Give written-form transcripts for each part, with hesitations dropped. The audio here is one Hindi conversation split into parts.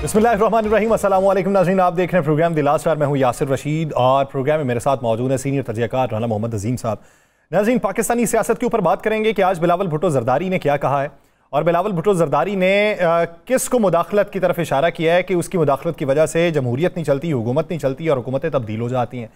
बिस्मिल्लाहिर्रहमानिर्रहीम, अस्सलाम वालेकुम नाज़रीन, आप देख रहे हैं प्रोग्राम द लास्ट आवर। मैं हूं यासिर रशीद और प्रोग्राम में मेरे साथ मौजूद है सीनियर तजज़ियाकार राना मोहम्मद अजीम साहब। नाज़रीन, पाकिस्तानी सियासत के ऊपर बात करेंगे कि आज बिलावल भुट्टो ज़रदारी ने क्या कहा है और बिलावल भुट्टो ज़रदारी ने किस को मुदाखलत की तरफ इशारा किया है कि उसकी मुदाखलत की वजह से जमहूरियत नहीं चलती, हुकूमत नहीं चलती और हुकूमतें तब्दील हो जाती हैं।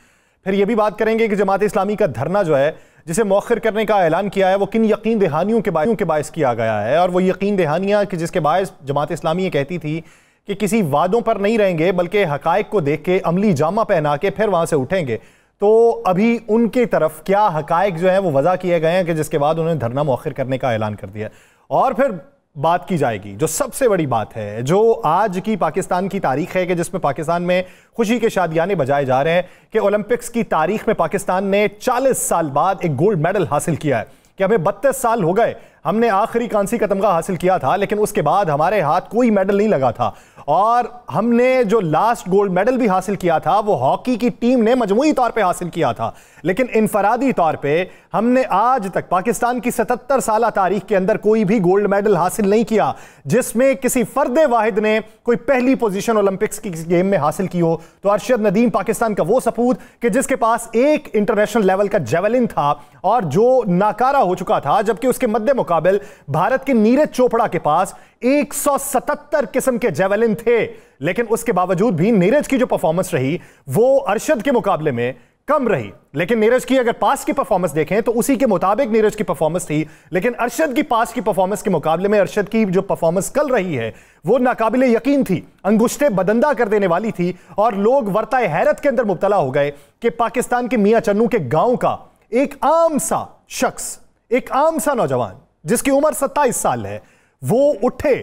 फिर ये भी बात करेंगे कि जमात इस्लामी का धरना जो है जिसे मौखर करने का ऐलान किया है वो किन यकीन दहानियों के बायस किया गया है, और वो यकीन दहानियाँ कि जिसके बायस जमात इस्लामी ये कहती थी कि किसी वादों पर नहीं रहेंगे बल्कि हकायक को देख के अमली जामा पहना के फिर वहाँ से उठेंगे। तो अभी उनकी तरफ क्या हकायक जो है वो वजह किए गए हैं कि जिसके बाद उन्होंने धरना मौखर करने का ऐलान कर दिया। और फिर बात की जाएगी जो सबसे बड़ी बात है, जो आज की पाकिस्तान की तारीख है कि जिसमें पाकिस्तान में खुशी के शादियाने बजाए जा रहे हैं कि ओलंपिक्स की तारीख में पाकिस्तान ने 40 साल बाद एक गोल्ड मेडल हासिल किया है। कि हमें 32 साल हो गए, हमने आखिरी कांसी का तमगा हासिल किया था लेकिन उसके बाद हमारे हाथ कोई मेडल नहीं लगा था। और हमने जो लास्ट गोल्ड मेडल भी हासिल किया था वो हॉकी की टीम ने मजमूई तौर पे हासिल किया था, लेकिन इनफरादी तौर पे हमने आज तक पाकिस्तान की 77 साल तारीख के अंदर कोई भी गोल्ड मेडल हासिल नहीं किया जिसमें किसी फर्दे वाहिद ने कोई पहली पोजीशन ओलंपिक्स की गेम में हासिल की हो। तो अरशद नदीम पाकिस्तान का वो सपूत कि जिसके पास एक इंटरनेशनल लेवल का जेवलिन था और जो नाकारा हो चुका था, जबकि उसके मद्दे मुकाबिल भारत के नीरज चोपड़ा के पास 177 किस्म के जेवलिन थे, लेकिन उसके बावजूद भी नीरज की जो परफॉर्मेंस रही वो अरशद के मुकाबले में कम रही। लेकिन नीरज की अगर पास की परफॉर्मेंस देखें तो उसी के मुताबिक नीरज की परफॉर्मेंस थी, लेकिन अरशद की पास की परफॉर्मेंस के मुकाबले में अरशद की जो परफॉर्मेंस कल रही है वो नाकाबिले यकीन थी, अंगुश्ते बदंदा कर देने वाली थी। और लोग वर्ताए हैरत के अंदर मुब्तला हो गए कि पाकिस्तान के मियां चन्नू के गांव का एक आम सा शख्स, एक आम सा नौजवान जिसकी उम्र 27 साल है, वो उठे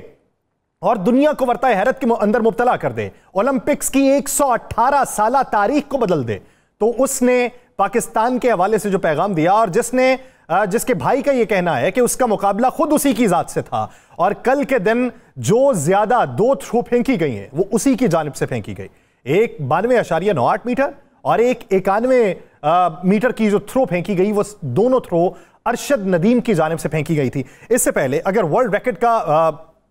और दुनिया को वर्ताए हैरत के अंदर मुब्तला कर दे, ओलंपिक्स की 118 साल तारीख को बदल दे। तो उसने पाकिस्तान के हवाले से जो पैगाम दिया और जिसके भाई का यह कहना है कि उसका मुकाबला खुद उसी की जात से था और कल के दिन जो ज्यादा 2 थ्रो फेंकी गई हैं वो उसी की जानिब से फेंकी गई। एक 92.98 मीटर और एक 91 मीटर की जो थ्रो फेंकी गई वो दोनों थ्रो अरशद नदीम की जानिब से फेंकी गई थी। इससे पहले अगर वर्ल्ड रैकेट का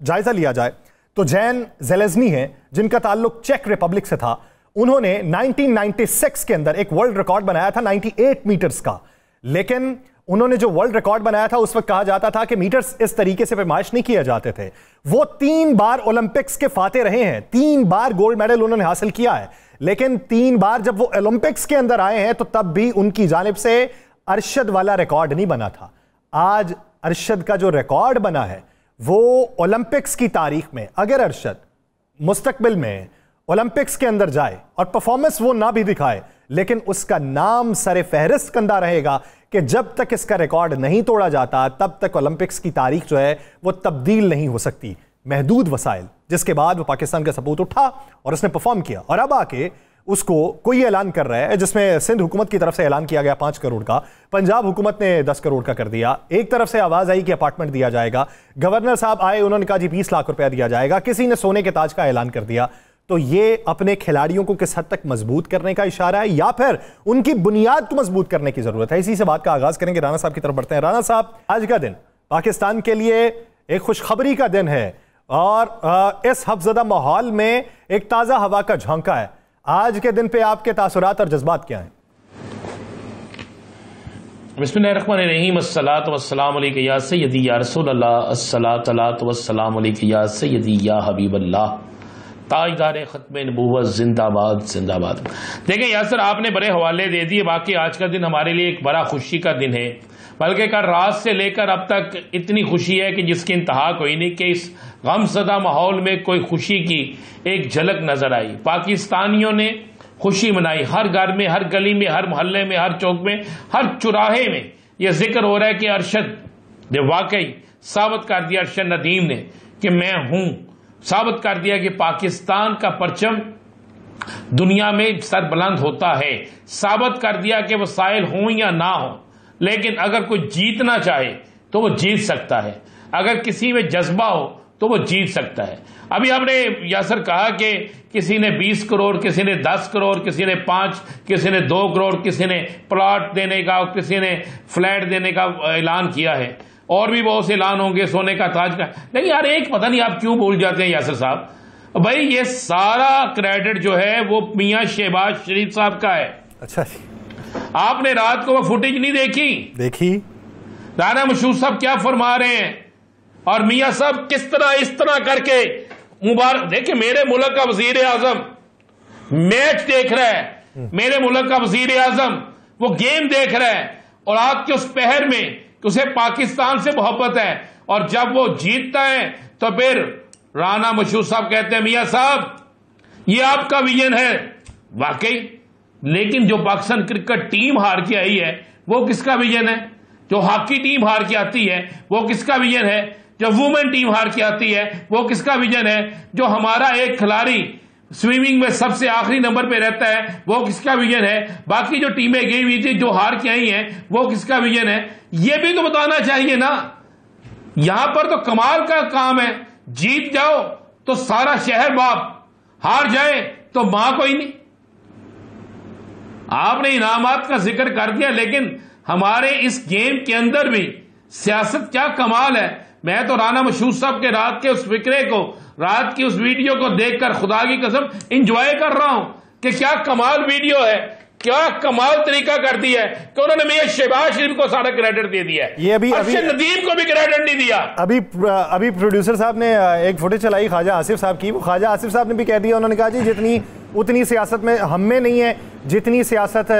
जायजा लिया जाए तो जैन ज़ेलेज़नी है जिनका ताल्लुक चेक रिपब्लिक से था, उन्होंने 1996 के अंदर एक वर्ल्ड रिकॉर्ड बनाया था 98 मीटर्स का। लेकिन उन्होंने जो वर्ल्ड रिकॉर्ड बनाया था उस वक्त कहा जाता था कि मीटर्स इस तरीके से पैमाइश नहीं किए जाते थे। वो 3 बार ओलंपिक्स के फाते रहे हैं, 3 बार गोल्ड मेडल उन्होंने हासिल किया है, लेकिन 3 बार जब वो ओलंपिक्स के अंदर आए हैं तो तब भी उनकी जानिब से अरशद वाला रिकॉर्ड नहीं बना था। आज अरशद का जो रिकॉर्ड बना है वो ओलंपिक्स की तारीख में, अगर अरशद मुस्तकबिल में ओलंपिक्स के अंदर जाए और परफॉर्मेंस वो ना भी दिखाए, लेकिन उसका नाम सरे फहरिस्त कंधा रहेगा कि जब तक इसका रिकॉर्ड नहीं तोड़ा जाता तब तक ओलंपिक्स की तारीख जो है वो तब्दील नहीं हो सकती। महदूद वसाइल, जिसके बाद वो पाकिस्तान का सपूत उठा और उसने परफॉर्म किया और अब आके उसको कोई ऐलान कर रहा है जिसमें सिंध हुकूमत की तरफ से ऐलान किया गया 5 करोड़ का, पंजाब हुकूमत ने 10 करोड़ का कर दिया, एक तरफ से आवाज आई कि अपार्टमेंट दिया जाएगा, गवर्नर साहब आए उन्होंने कहा जी 20 लाख रुपया दिया जाएगा, किसी ने सोने के ताज का ऐलान कर दिया। तो ये अपने खिलाड़ियों को किस हद तक मजबूत करने का इशारा है या फिर उनकी बुनियाद को मजबूत करने की जरूरत है? इसी से बात का आगाज करेंगे। राना साहब की तरफ बढ़ते हैं। राना साहब, आज का दिन पाकिस्तान के लिए एक खुशखबरी का दिन है और इस खौफजदा माहौल में एक ताजा हवा का झोंका है। आज के दिन पे आपके तासुरात और जज्बात क्या हैं? बिस्मिल्लाहिर्रहमानिर्रहीम, अस्सलातु वस्सलामु अलैका या सय्यदी या रसूल अल्लाह, अस्सलातु वस्सलामु अलैका या सय्यदी या हबीब अल्लाह, ताजदार खत्म नबूवत जिंदाबाद जिंदाबाद। देखें यासर, आपने बड़े हवाले दे दिए। बाकी आज का दिन हमारे लिए एक बड़ा खुशी का दिन है, बल्कि कल रात से लेकर अब तक इतनी खुशी है कि जिसकी इंतहा कोई नहीं कि इस गमज़दा माहौल में कोई खुशी की एक झलक नजर आई। पाकिस्तानियों ने खुशी मनाई, हर घर में, हर गली में, हर मोहल्ले में, हर चौक में, हर चौराहे में यह जिक्र हो रहा है कि अरशद ने वाकई साबित कर दिया, अरशद नदीम ने, कि मैं हूं। साबित कर दिया कि पाकिस्तान का परचम दुनिया में सरबुलंद होता है। साबित कर दिया कि वसाइल हों या ना हो, लेकिन अगर कोई जीतना चाहे तो वो जीत सकता है, अगर किसी में जज्बा हो तो वो जीत सकता है। अभी हमने यासर कहा कि किसी ने 20 करोड़, किसी ने 10 करोड़, किसी ने 5, किसी ने 2 करोड़, किसी ने प्लॉट देने का, किसी ने फ्लैट देने का ऐलान किया है, और भी बहुत से ऐलान होंगे सोने का ताज का। लेकिन यार एक पता नहीं आप क्यों भूल जाते हैं यासर साहब, भाई ये सारा क्रेडिट जो है वो मियां शहबाज शरीफ साहब का है। अच्छा जी, आपने रात को वो फुटेज नहीं देखी? राना मशहूद साहब क्या फरमा रहे हैं और मियां साहब किस तरह इस तरह करके मुबारक। देखिए, मेरे मुल्क का वजीर आजम मैच देख रहा है, मेरे मुल्क का वजीर आजम वो गेम देख रहा है और आज के उस पहर में उसे पाकिस्तान से मोहब्बत है, और जब वो जीतता है तो फिर राना मशहूद साहब कहते हैं मियां साहब ये आपका विजन है। वाकई, लेकिन जो पाकिस्तान क्रिकेट टीम हार के आई है वो किसका विजन है? जो हॉकी टीम हार के आती है वो किसका विजन है? जो वुमेन टीम हार के आती है वो किसका विजन है? जो हमारा एक खिलाड़ी स्विमिंग में सबसे आखिरी नंबर पे रहता है वो किसका विजन है? बाकी जो टीमें गई हुई थी जो हार के आई हैं वो किसका विजन है? ये भी तो बताना चाहिए ना। यहां पर तो कमाल का काम है, जीत जाओ तो सारा शहर बाप, हार जाए तो मां कोई नहीं। आपने इनामात का जिक्र कर दिया, लेकिन हमारे इस गेम के अंदर भी सियासत क्या कमाल है। मैं तो राना मशहूद साहब के रात के उस फिक्रे को, रात की उस वीडियो को देखकर खुदा की कसम इंजॉय कर रहा हूं कि क्या कमाल वीडियो है, क्या कमाल तरीका कर दिया है कि उन्होंने मियां शहबाज शरीफ को सारा क्रेडिट दे दिया है। ये अभी नदीम को भी क्रेडिट नहीं दिया। अभी प्रोड्यूसर साहब ने एक फुटेज चलाई ख्वाजा आसिफ साहब की, वो ख्वाजा आसिफ साहब ने भी कह दिया, उन्होंने कहा जी जितनी उतनी सियासत में हम में नहीं है जितनी सियासत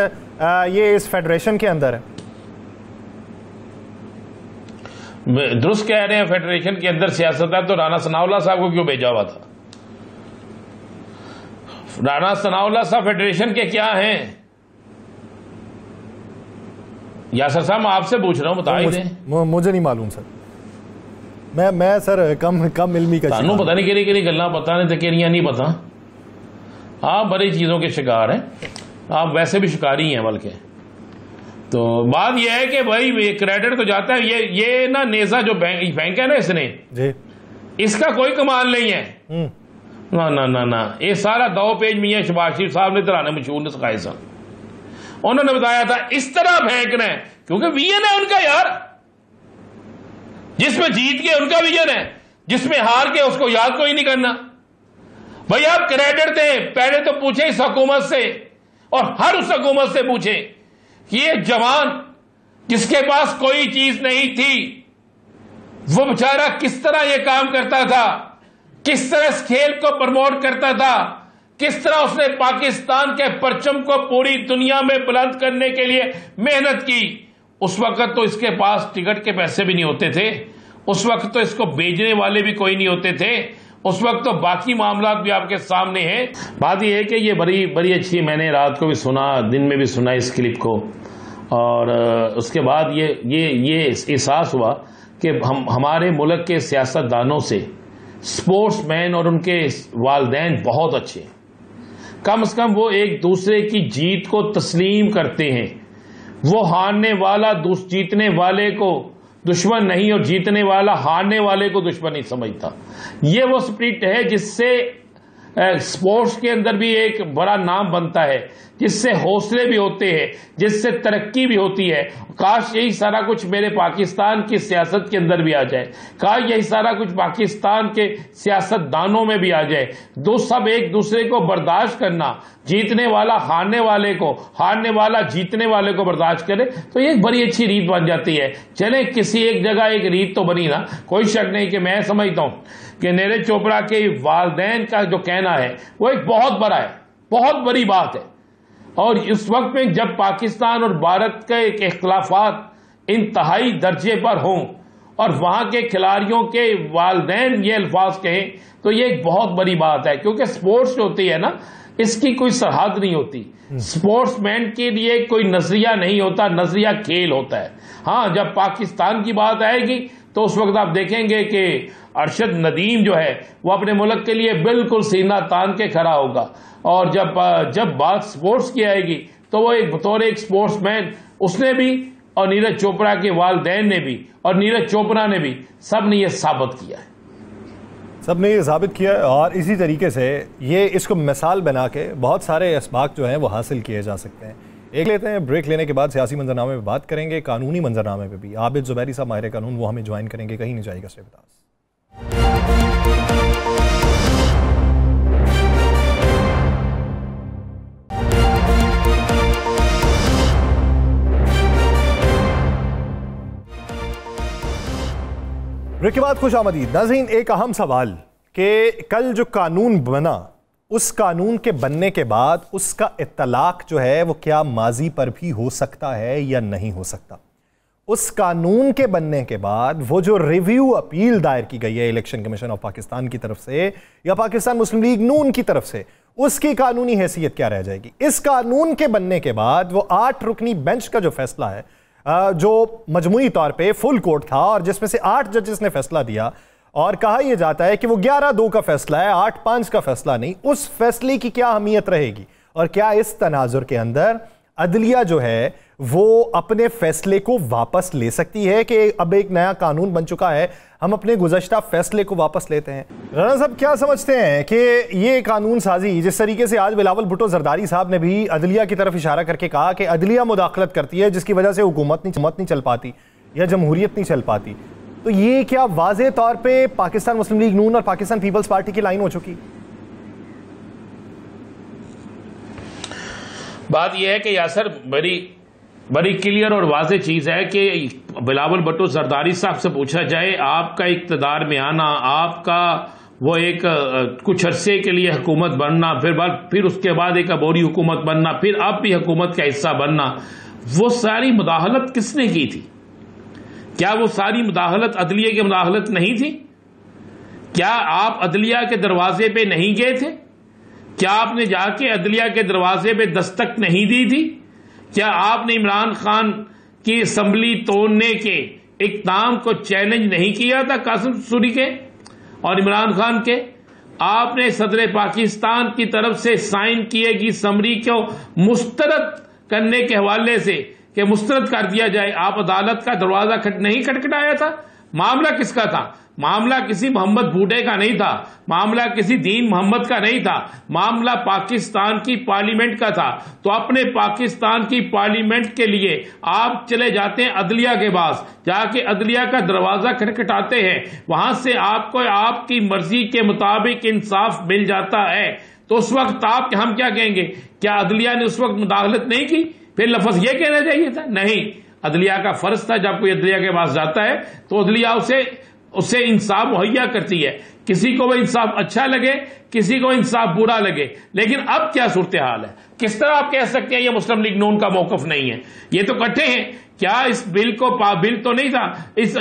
ये इस फेडरेशन के अंदर है। दुरुस्त कह रहे हैं, फेडरेशन के अंदर सियासत है तो राना सनाउल्लाह साहब को क्यों भेजा हुआ था? राना सनाउल्लाह साहब फेडरेशन के क्या हैं? यासर साहब मैं आपसे पूछ रहा हूं, बता ही दें। मुझे नहीं मालूम सर, मैं सर कम इल्मी का तानू पता नहीं कि गल्ला पता नहीं तो नहीं पता। आप बड़ी चीजों के शिकार हैं, आप वैसे भी शिकारी हैं बल्कि। तो बात यह है कि भाई क्रेडिट तो जाता है, ये ना नेजा जो बैंक है ना इसने जी, इसका कोई कमाल नहीं है। ना ना ना ना, ये सारा 2 पेज मियां शहबाज शरीफ साहब ने तराने मशहूर ने सिखाए सन। उन्होंने बताया था इस तरह फेंकना है, क्योंकि विजन है उनका यार। जिसमें जीत के उनका विजन है, जिसमें हार के उसको याद कोई नहीं करना। भाई आप क्रेडिट दें, पहले तो पूछे इस हुकूमत से, और हर उस हुकूमत से पूछे कि ये जवान जिसके पास कोई चीज नहीं थी वो बेचारा किस तरह ये काम करता था, किस तरह इस खेल को प्रमोट करता था, किस तरह उसने पाकिस्तान के परचम को पूरी दुनिया में बुलंद करने के लिए मेहनत की। उस वक्त तो इसके पास टिकट के पैसे भी नहीं होते थे, उस वक्त तो इसको भेजने वाले भी कोई नहीं होते थे, उस वक्त तो बाकी मामला भी आपके सामने हैं। बात यह है कि ये बड़ी अच्छी, मैंने रात को भी सुना, दिन में भी सुना इस क्लिप को, और उसके बाद ये एहसास हुआ कि हमारे मुल्क के सियासतदानों से स्पोर्ट्समैन और उनके वालिदैन बहुत अच्छे, कम से कम वो एक दूसरे की जीत को तस्लीम करते हैं। वो हारने वाला जीतने वाले को दुश्मन नहीं और जीतने वाला हारने वाले को दुश्मन नहीं समझता। ये वो स्पिरिट है जिससे स्पोर्ट्स के अंदर भी एक बड़ा नाम बनता है, जिससे हौसले भी होते हैं, जिससे तरक्की भी होती है। काश यही सारा कुछ मेरे पाकिस्तान की सियासत के अंदर भी आ जाए, काश यही सारा कुछ पाकिस्तान के सियासतदानों में भी आ जाए। सब एक दूसरे को बर्दाश्त करना, जीतने वाला हारने वाले को, हारने वाला जीतने वाले को बर्दाश्त करे, तो ये एक बड़ी अच्छी रीत बन जाती है। चले किसी एक जगह एक रीत तो बनी ना, कोई शक नहीं कि मैं समझता हूं कि नीरज चोपड़ा के वालिदैन का जो कहना है वो एक बहुत बड़ा है, बहुत बड़ी बात है। और इस वक्त में जब पाकिस्तान और भारत के इख्तिलाफात इंतहाई दर्जे पर हों और वहां के खिलाड़ियों के वालिदैन ये अल्फाज कहें, तो ये एक बहुत बड़ी बात है। क्योंकि स्पोर्ट्स जो होती है ना, इसकी कोई सरहद नहीं होती। स्पोर्ट्समैन के लिए कोई नजरिया नहीं होता, नजरिया खेल होता है। हाँ, जब पाकिस्तान की बात आएगी तो उस वक्त आप देखेंगे कि अरशद नदीम जो है वो अपने मुल्क के लिए बिल्कुल सीना तान के खड़ा होगा। और जब बात स्पोर्ट्स की आएगी तो वो एक बतौर एक स्पोर्ट्समैन उसने भी, और नीरज चोपड़ा के वालिदैन ने भी, और नीरज चोपड़ा ने भी, सब ने ये साबित किया है। सबने ये साबित किया है। और इसी तरीके से ये इसको मिसाल बना के बहुत सारे असबाक जो हैं वो हासिल किए जा सकते हैं। एक लेते हैं ब्रेक, लेने के बाद सियासी मंजरनामे में बात करेंगे, कानूनी मंजरनामे पे भी। आबिद जुबैरी साहब माहिर कानून, वो हमें ज्वाइन करेंगे, कहीं नहीं जाएगा। ब्रेक के बाद खुश आमदीद नाज़रीन। एक अहम सवाल कि कल जो कानून बना, उस कानून के बनने के बाद उसका इत्तलाक जो है वो क्या माजी पर भी हो सकता है या नहीं हो सकता। उस कानून के बनने के बाद वो जो रिव्यू अपील दायर की गई है इलेक्शन कमीशन ऑफ पाकिस्तान की तरफ से या पाकिस्तान मुस्लिम लीग नून की तरफ से, उसकी कानूनी हैसियत क्या रह जाएगी। इस कानून के बनने के बाद वो 8 रुकनी बेंच का जो फैसला है, जो मजमूई तौर पे फुल कोर्ट था और जिसमें से 8 जजेस ने फैसला दिया और कहा यह जाता है कि वो 11-2 का फैसला है, 8-5 का फैसला नहीं, उस फैसले की क्या अहमियत रहेगी और क्या इस तनाजुर के अंदर अदलिया जो है वो अपने फैसले को वापस ले सकती है कि अब एक नया कानून बन चुका है, हम अपने गुज़श्ता फैसले को वापस लेते हैं। राना साहब क्या समझते हैं कि ये कानून साजी जिस तरीके से आज बिलावल भुट्टो जरदारी साहब ने भी अदलिया की तरफ इशारा करके कहा कि अदलिया मुदाखलत करती है जिसकी वजह से हुकूमत नहीं चल पाती या जमहूरियत नहीं चल पाती, तो ये क्या वाज़े तौर पर पाकिस्तान मुस्लिम लीग नून और पाकिस्तान पीपल्स पार्टी की लाइन हो चुकी? बात यह है कि यासर बड़ी क्लियर और वाज़ेह चीज़ है कि बिलावल भुट्टो जरदारी साहब से पूछा जाए, आपका इक़्तिदार में आना, आपका वो एक कुछ अरसे के लिए हुकूमत बनना, फिर उसके बाद एक अबोरी हुकूमत बनना, फिर आप भी हुकूमत का हिस्सा बनना, वो सारी मुदाखलत किसने की थी? क्या वो सारी मुदाखलत अदलिया की मुदाखलत नहीं थी? क्या आप अदलिया के दरवाजे पे नहीं गए थे? क्या आपने जाके अदलिया के दरवाजे पे दस्तक नहीं दी थी? क्या आपने इमरान खान की असम्बली तोड़ने के इक़दाम को चैलेंज नहीं किया था कासिम सूरी के और इमरान खान के? आपने सदर पाकिस्तान की तरफ से साइन किए गई समरी को मुस्तरद करने के हवाले से कि मुस्तरद कर दिया जाए, आप अदालत का दरवाजा नहीं खटखटाया था? मामला किसका था? मामला किसी मोहम्मद बूढ़े का नहीं था, मामला किसी दीन मोहम्मद का नहीं था, मामला पाकिस्तान की पार्लियामेंट का था। तो अपने पाकिस्तान की पार्लियामेंट के लिए आप चले जाते हैं अदलिया के पास, जाके अदलिया का दरवाजा खटखटाते हैं, वहां से आपको आपकी मर्जी के मुताबिक इंसाफ मिल जाता है। तो उस वक्त आप हम क्या कहेंगे? क्या अदलिया ने उस वक्त मुदाखलत नहीं की? फिर लफ्ज ये कहना चाहिए था? नहीं, अदलिया का फर्ज था, जब कोई अदलिया के पास जाता है तो अदलिया उससे इंसाफ मुहैया करती है, किसी को वो इंसाफ अच्छा लगे, किसी को इंसाफ बुरा लगे। लेकिन अब क्या सूरत हाल है? किस तरह आप कह सकते हैं ये मुस्लिम लीग नून का मौकफ नहीं है? ये तो इकट्ठे हैं। क्या इस बिल तो नहीं था, इस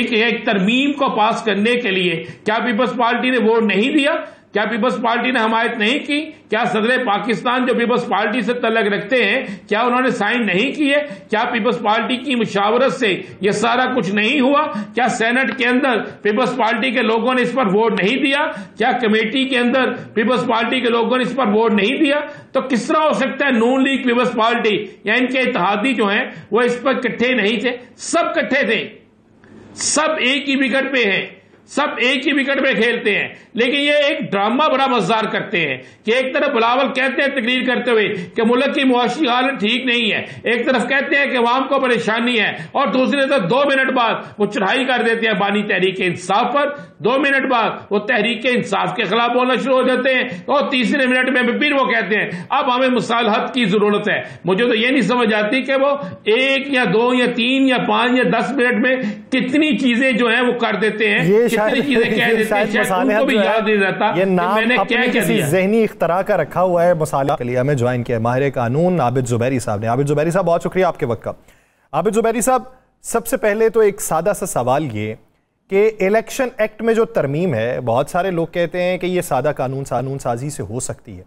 एक तरमीम को पास करने के लिए क्या पीपल्स पार्टी ने वोट नहीं दिया? क्या पीपल्स पार्टी ने हमायत नहीं की? क्या सदर पाकिस्तान जो पीपल्स पार्टी से तल्लक रखते हैं, क्या उन्होंने साइन नहीं किए? क्या पीपल्स पार्टी की मुशावरत से यह सारा कुछ नहीं हुआ? क्या सेनेट के अंदर पीपल्स पार्टी के लोगों ने इस पर वोट नहीं दिया? क्या कमेटी के अंदर पीपल्स पार्टी के लोगों ने इस पर वोट नहीं दिया? तो किस तरह हो सकता है नून लीग पीपल्स पार्टी या इनके इत्तेहादी जो हैं वो इस पर इकट्ठे नहीं थे? सब इकट्ठे थे, सब एक ही विकेट पे हैं, सब एक ही विकेट पे खेलते हैं। लेकिन ये एक ड्रामा बड़ा मजेदार करते हैं कि एक तरफ बिलावल कहते हैं तकरीर करते हुए कि मुल्क की मुआशी हालत ठीक नहीं है, एक तरफ कहते हैं कि अवाम को परेशानी है, और दूसरी तरफ 2 मिनट बाद वो चढ़ाई कर देते हैं बानी तहरीक इंसाफ पर, 2 मिनट बाद वो तहरीक इंसाफ के खिलाफ बोलना शुरू हो जाते हैं, और तीसरे मिनट में फिर वो कहते हैं अब हमें मुसालहत की जरूरत है। मुझे तो ये नहीं समझ आती कि वो 1 या 2 या 3 या 5 या 10 मिनट में कितनी चीजें जो है वो कर देते हैं, कितनी चीजें कह देते हैं, उनको भी याद नहीं रहता ये नाम मैंने क्या किसी ज़हनी इख्तरा का रखा हुआ है। मसाला के लिए हमें ज्वाइन किया माहिर कानून आबिद जुबैरी साहब ने। आबिद जुबैरी साहब बहुत शुक्रिया आपके वक्त का। आबिद जुबैरी साहब, सबसे पहले तो एक सादा सा सवाल ये कि इलेक्शन एक्ट में जो तरमीम है, बहुत सारे लोग कहते हैं कि ये सादा कानून साजी से हो सकती है,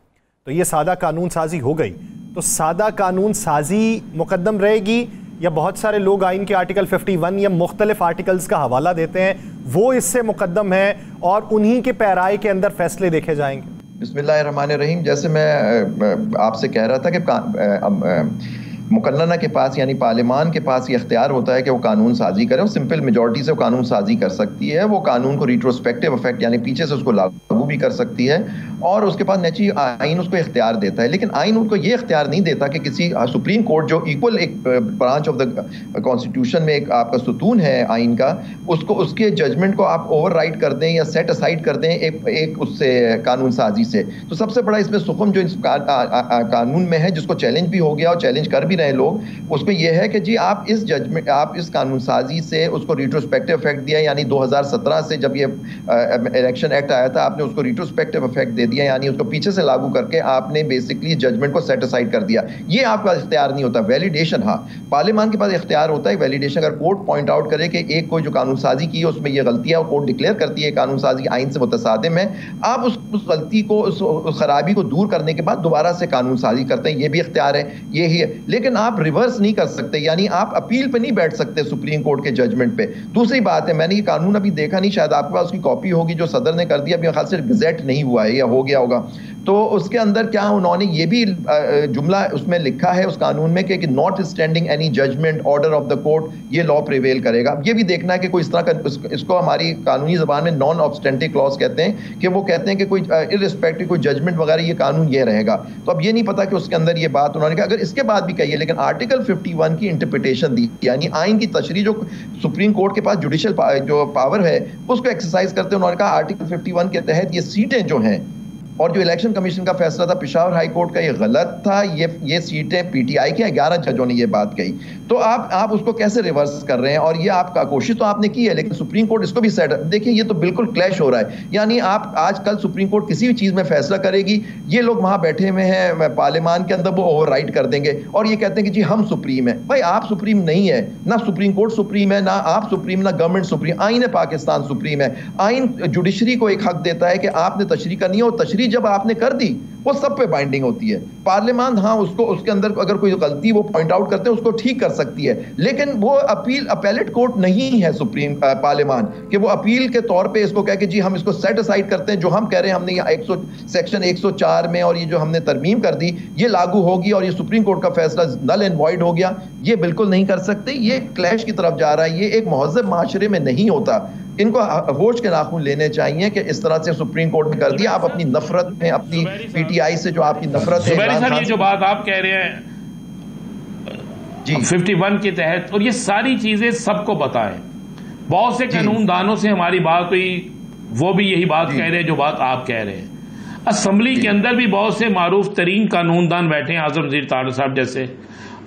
तो ये सादा कानून साजी हो गई तो सादा कानून साजी मुकद्दम रहेगी, या बहुत सारे लोग आइन के आर्टिकल 51 या मुख्तलिफ आर्टिकल्स का हवाला देते हैं वो इससे मुकद्दम है और उन्हीं के पैराए के अंदर फैसले देखे जाएंगे? बिस्मिल्लाहिर्रहमानिर्रहीम। जैसे मैं आपसे कह रहा था कि मुकन्नना के पास यानी पार्लिमान के पास ये इख्तियार होता है कि वो कानून साजी करे, वो सिंपल मेजॉरिटी से वो कानून साजी कर सकती है। वो कानून को रिट्रोस्पेक्टिव इफेक्ट यानी पीछे से उसको लागू लागू भी कर सकती है और उसके पास नेचुरली आइन उसको इख्तियार देता है। लेकिन आइन उनको ये इख्तियार नहीं देता कि किसी सुप्रीम कोर्ट जो इक्वल एक ब्रांच ऑफ द कॉन्स्टिट्यूशन में एक आपका सुतून है आइन का, उसको उसके जजमेंट को आप ओवरराइड कर दें या सेट असाइड कर दें एक उससे कानून साजी से। तो सबसे बड़ा इसमें सुखम जो इस कानून में है, जिसको चैलेंज भी हो गया और चैलेंज कर भी रहे लोग, उसमें यह है कि जी आप इस जजमेंट, आप इस कानून साजी से उसको रिट्रोस्पेक्टिव इफेक्ट दिया, यानी 2017 से जब ये इलेक्शन एक्ट आया था आपने उसको रिट्रोस्पेक्टिव इफेक्ट दे दिया, यानी उसको पीछे से लागू करके आपने बेसिकली जजमेंट को सेट असाइड कर दिया। ये आपका इख्तियार नहीं होता। वैलिडेशन, हाँ, पार्लियामान के पास इख्तियार होता है वैलिडेशन। अगर कोर्ट पॉइंट आउट करे कि एक कोई जो कानून साजी की है उसमें ये गलती है और कोर्ट डिक्लेयर करती है कानून साजी आइन से मुतसादिम है, आप उस गलती को, उस खराबी को दूर करने के बाद दोबारा से कानून साजी करते हैं, ये भी इख्तियार है, ये ही है। लेकिन आप रिवर्स नहीं कर सकते, यानी आप अपील पे नहीं बैठ सकते सुप्रीम कोर्ट के जजमेंट पे। दूसरी बात है, मैंने ये कानून अभी देखा नहीं, शायद आपके पास उसकी कॉपी होगी जो सदर ने कर दिया, अभी खास से गजेट नहीं हुआ है या हो गया होगा। तो उसके अंदर क्या उन्होंने ये भी जुमला उसमें लिखा है उस कानून में कि not standing any judgement order of the court, ये लॉ प्रिवेल करेगा। ये भी देखना है कि कोई इस तरह का, इसको हमारी कानूनी ज़बान में नॉन ऑब्स्टेंटिव क्लॉज कहते हैं, कि वो कहते हैं कि कोई इररिस्पेक्टिव कोई जजमेंट वगैरह ये कानून ये रहेगा। तो अब ये नहीं पता कि उसके अंदर ये बात उन्होंने कहा, अगर इसके बाद भी कही है, लेकिन आर्टिकल 51 की इंटरप्रिटेशन दी, यानी आइन की तशरीह जो सुप्रीम कोर्ट के पास जुडिशियल जो पावर है उसको एक्सरसाइज करते हैं, उन्होंने कहा आर्टिकल 51 के तहत ये सीटें जो हैं और जो इलेक्शन कमीशन का फैसला था पेशावर हाई कोर्ट का, ये गलत था, ये सीटें पीटीआई के 11 जजों ने ये बात कही। तो आप उसको कैसे रिवर्स कर रहे हैं? और ये आपका कोशिश तो आपने की है, लेकिन सुप्रीम कोर्ट इसको भी सेट, देखिए ये तो बिल्कुल क्लैश हो रहा है। यानी आप आजकल सुप्रीम कोर्ट किसी भी चीज़ में फैसला करेगी, ये लोग वहाँ बैठे हुए हैं पार्लियामान के अंदर, वो ओवरराइड कर देंगे और ये कहते हैं कि जी हम सुप्रीम है। भाई आप सुप्रीम नहीं है, ना सुप्रीम कोर्ट सुप्रीम है, ना आप सुप्रीम, ना गवर्नमेंट सुप्रीम, आइन पाकिस्तान सुप्रीम है। आइन जुडिशरी को एक हक देता है कि आपने तशरीह करनी है, और तशरीह जब आपने कर दी वो सब पे बाइंडिंग होती है। पार्लियामान हाँ उसको, उसके अंदर अगर कोई गलती वो पॉइंट आउट करते हैं उसको ठीक कर सकती है, लेकिन वो अपील, अपेलेट कोर्ट नहीं है सुप्रीम पार्लियामान कि वो अपील के तौर पे इसको कह के जी हम इसको सेट असाइड करते हैं, जो हम कह रहे हैं हमने सेक्शन 104 में और ये जो हमने तरमीम कर दी ये लागू होगी और ये सुप्रीम कोर्ट का फैसला नल एंड वॉइड हो गया। ये बिल्कुल नहीं कर सकते, ये क्लैश की तरफ जा रहा है, ये एक महज़ब माशरे में नहीं होता। इनको होश के नाखून लेने चाहिए कि इस तरह से सुप्रीम कोर्ट ने कर दिया। आप अपनी नफरत में, अपनी पीटीआई से जो आपकी नफरत है, ये जो बात आप कह रहे हैं जी 51 के तहत, और ये सारी चीजें सबको पता है, बहुत से कानूनदानों से हमारी बात हुई, वो भी यही बात कह रहे हैं जो बात आप कह रहे हैं। असम्बली के अंदर भी बहुत से मारूफ तरीन कानूनदान बैठे हैं, आजम वजीर तारड़ साहब जैसे,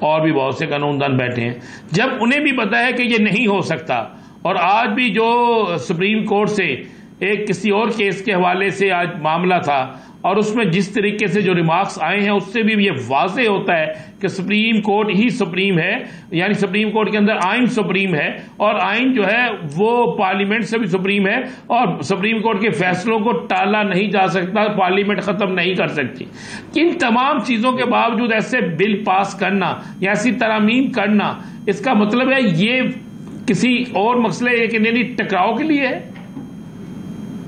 और भी बहुत से कानूनदान बैठे हैं। जब उन्हें भी पता है कि ये नहीं हो सकता, और आज भी जो सुप्रीम कोर्ट से एक किसी और केस के हवाले से आज मामला था और उसमें जिस तरीके से जो रिमार्क्स आए हैं उससे भी ये वाज़े होता है कि सुप्रीम कोर्ट ही सुप्रीम है, यानी सुप्रीम कोर्ट के अंदर आइन सुप्रीम है और आइन जो है वो पार्लियामेंट से भी सुप्रीम है और सुप्रीम कोर्ट के फैसलों को टाला नहीं जा सकता, पार्लियामेंट ख़त्म नहीं कर सकती। इन तमाम चीज़ों के बावजूद ऐसे बिल पास करना या ऐसी तरमीम करना, इसका मतलब है ये किसी और मसले के लिए टकराव के लिए है।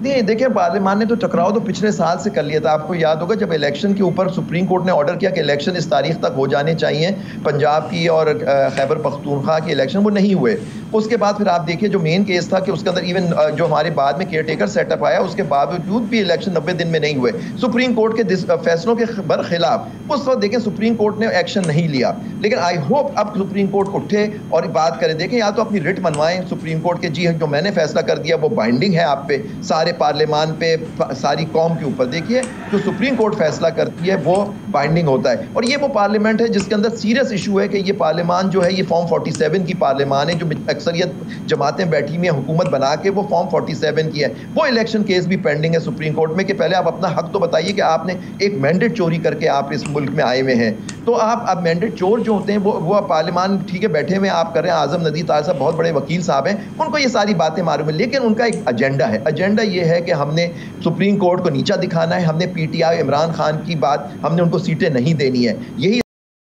नहीं, देखिए पार्लियामान ने तो टकराव तो पिछले साल से कर लिया था। आपको याद होगा जब इलेक्शन के ऊपर सुप्रीम कोर्ट ने ऑर्डर किया कि इलेक्शन इस तारीख तक हो जाने चाहिए, पंजाब की और खैबर पख्तूनख्वा के इलेक्शन, वो नहीं हुए। उसके बाद फिर आप देखिए जो मेन केस था कि उसके अंदर इवन जो हमारे बाद में केयर टेकर सेटअप आया, उसके बावजूद भी इलेक्शन 90 दिन में नहीं हुए सुप्रीम कोर्ट के फैसलों के बरखिलाफ। उस वक्त देखें सुप्रीम कोर्ट ने एक्शन नहीं लिया, लेकिन आई होप अब सुप्रीम कोर्ट उठे और बात करें। देखें या तो अपनी रिट मनवाएं सुप्रीम कोर्ट के, जी जो मैंने फैसला कर दिया वो बाइंडिंग है आप पे, सारे पार्लियामान पे, सारी कौम के ऊपर। देखिए जो सुप्रीम कोर्ट फैसला करती है वो बाइंडिंग होता है, और ये वो पार्लियामेंट है जिसके अंदर सीरियस इशू है कि ये पार्लियामान जो है ये फॉर्म 47 की पार्लियामान है, जो अक्सरियत जमातें बैठी हुई हैं हुकूमत बना के, वो फॉर्म 47 की है। वो इलेक्शन केस भी पेंडिंग है सुप्रीम कोर्ट में कि पहले आप अपना हक तो बताइए कि आपने एक मैंडेट चोरी करके आप इस मुल्क में आए हुए हैं। तो आप अब मैंडेट चोर जो होते हैं वो पार्लियामान ठीक है बैठे हुए आप कर रहे हैं, आजम नदीर तारड़ साहब बहुत बड़े वकील साहब हैं, उनको ये सारी बातें मालूम है, लेकिन उनका एक एजेंडा है। एजेंडा ये है कि हमने सुप्रीम कोर्ट को नीचा दिखाना है, हमने पीटीआई इमरान खान की बात, हमने उनको सीटें नहीं देनी है। यही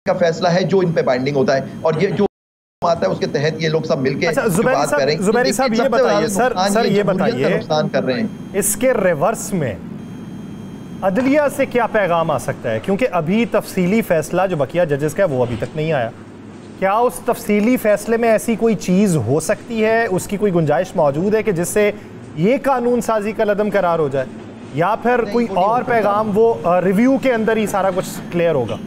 का फैसला है जो इन पे बाइंडिंग होता है, और ये जो आता है उसके तहत ये लोग सब मिलके बात करें। जुबैरी साहब ये बताइए, सर ये बताइए, नुकसान कर रहे हैं, इसके रिवर्स में अदलिया से क्या पैगाम आ सकता है? क्योंकि अभी तफसीली फैसला जो बकिया जजेस का है वो अभी तक नहीं आया। क्या उस तफसीली फैसले में ऐसी कोई चीज़ हो सकती है, उसकी कोई गुंजाइश मौजूद है कि जिससे ये कानून साजी का लदम करार हो जाए, या फिर कोई और पैगाम वो रिव्यू के अंदर ही सारा कुछ क्लियर होगा?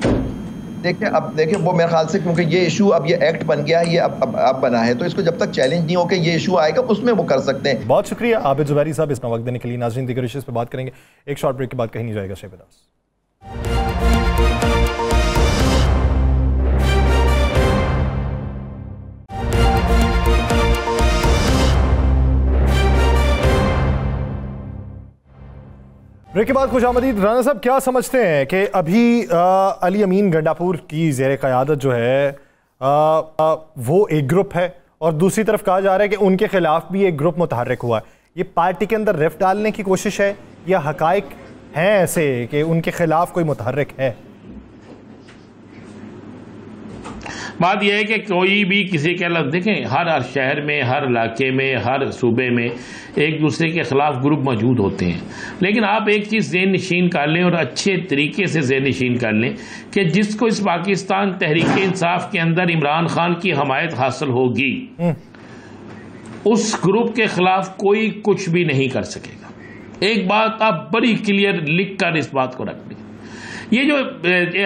देखिए वो मेरे ख्याल से, क्योंकि ये इशू अब ये एक्ट बन गया है, ये अब बना है, तो इसको जब तक चैलेंज नहीं हो के ये इशू आएगा उसमें वो कर सकते हैं। बहुत शुक्रिया आबिद जुबैरी साहब इसमें वक्त देने के लिए। नाज़रीन, दीगर इश्यूज़ पे बात करेंगे एक शॉर्ट ब्रेक के बाद, कहीं नहीं जाएगा शेबदास। ब्रेक के बाद खुशामदीद। राना साहब, क्या समझते हैं कि अभी अली अमीन गंडापुर की ज़ेर क़यादत जो है वो एक ग्रुप है और दूसरी तरफ कहा जा रहा है कि उनके खिलाफ भी एक ग्रुप मुतहर्रिक हुआ है, ये पार्टी के अंदर रिफ्ट डालने की कोशिश है या हकाइक हैं ऐसे कि उनके खिलाफ कोई मुतहर्रिक है? बात यह है कि कोई भी किसी के खिलाफ, देखें हर शहर में, हर इलाके में, हर सूबे में एक दूसरे के खिलाफ ग्रुप मौजूद होते हैं, लेकिन आप एक चीज़ ज़हन नशीन कर लें और अच्छे तरीके से ज़हन नशीन कर लें कि जिसको इस पाकिस्तान तहरीक इंसाफ के अंदर इमरान खान की हमायत हासिल होगी, उस ग्रुप के खिलाफ कोई कुछ भी नहीं कर सकेगा। एक बात आप बड़ी क्लियर लिख कर इस बात को रख लें। ये जो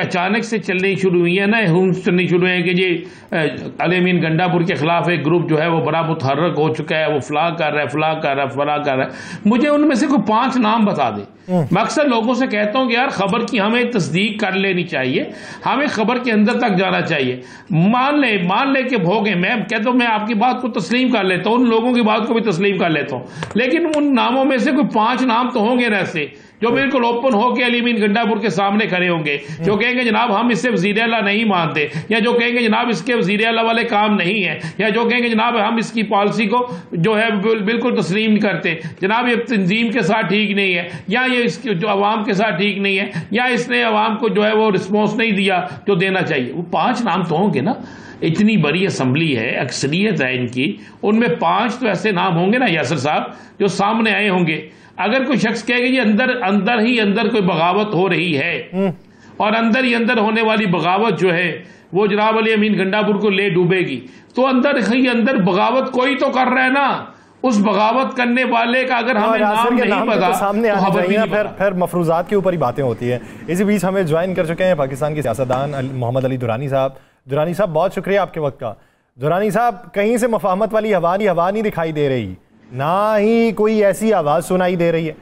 अचानक से चलनी शुरू हुई है ना, चलनी शुरू है कि ये अली अमीन गंडापुर के खिलाफ एक ग्रुप जो है वो बड़ा मुतहर्रिक हो चुका है, वो फला कर रहा है, फला कर रहा है, फला कर रहा है। मुझे उनमें से कोई 5 नाम बता दे। मैं अक्सर लोगों से कहता हूं कि यार खबर की हमें तस्दीक कर लेनी चाहिए, हमें खबर के अंदर तक जाना चाहिए। मान ले कि भोगे, मैं कहता हूं मैं आपकी बात को तस्लीम कर लेता हूं, उन लोगों की बात को भी तस्लीम कर लेता हूं, लेकिन उन नामों में से कोई 5 नाम तो होंगे ना ऐसे जो बिल्कुल ओपन होकर अली अमीन गंडापुर के सामने खड़े होंगे, जो कहेंगे जनाब हम इससे वज़ीर आला नहीं मानते, या जो कहेंगे जनाब इसके वज़ीर आला वाले काम नहीं है, या जो कहेंगे जनाब हम इसकी पॉलिसी को जो है बिल्कुल तस्लीम नहीं करते, जनाब ये तंजीम के साथ ठीक नहीं है, या ये इसके जो अवाम के साथ ठीक नहीं है, या इसने अवाम को जो है वो रिस्पॉन्स नहीं दिया जो देना चाहिए। वो 5 नाम तो होंगे ना। इतनी बड़ी असम्बली है, अक्सरियत है इनकी, उनमें 5 तो ऐसे नाम होंगे ना यासिर साहब जो सामने आए होंगे। अगर कोई शख्स कहेगा ये अंदर कोई बगावत हो रही है और अंदर ही अंदर होने वाली बगावत जो है वो जनाब अली अमीन गंडापुर को ले डूबेगी, तो अंदर बगावत कोई तो कर रहा है ना। उस बगावत करने वाले का अगर हमें नाम नहीं पता तो सामने आना चाहिए, फिर मफरूजात के ऊपर ही बातें होती हैं। इसी बीच हमें ज्वाइन कर चुके हैं पाकिस्तान के सियासतदान मोहम्मद अली दुरानी साहब। दुरानी साहब, बहुत शुक्रिया आपके वक्त का। दुरानी साहब, कहीं से मफाहमत वाली हवा नहीं दिखाई दे रही, ना ही कोई ऐसी आवाज़ सुनाई दे रही है।